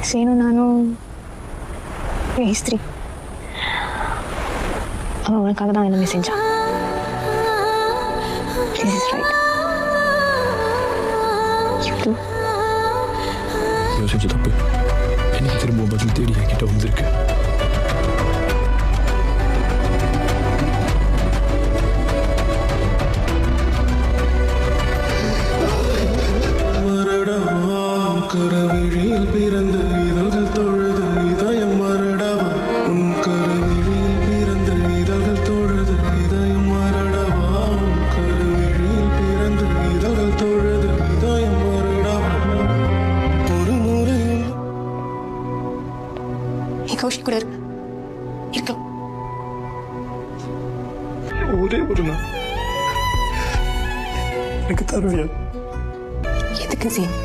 சீனு நானும் ஸ்திரீ. அவன் உனக்காக தான் எல்லாமே செஞ்சான். This is right. You too. யோசிச்ச தப்பு எனக்கு திரும்ப பதில் தேடி என்கிட்ட வந்திருக்கு. கரவிழியில் பிறந்த இதழ்கள் தொழுது இதயம் மரடவா உன் கரவிழியில் பிறந்த இதழ்கள் தொழுது இதயம் மரடவா உன் கரவிழியில் பிறந்த இதழ்கள் தொழுது இதயம் மரடவா ஒரு முறையும் கௌஷிக் கூட இருக்கலாம். ஒரே ஒரு நாள் எனக்கு தருவியா? எதுக்கு சீன்?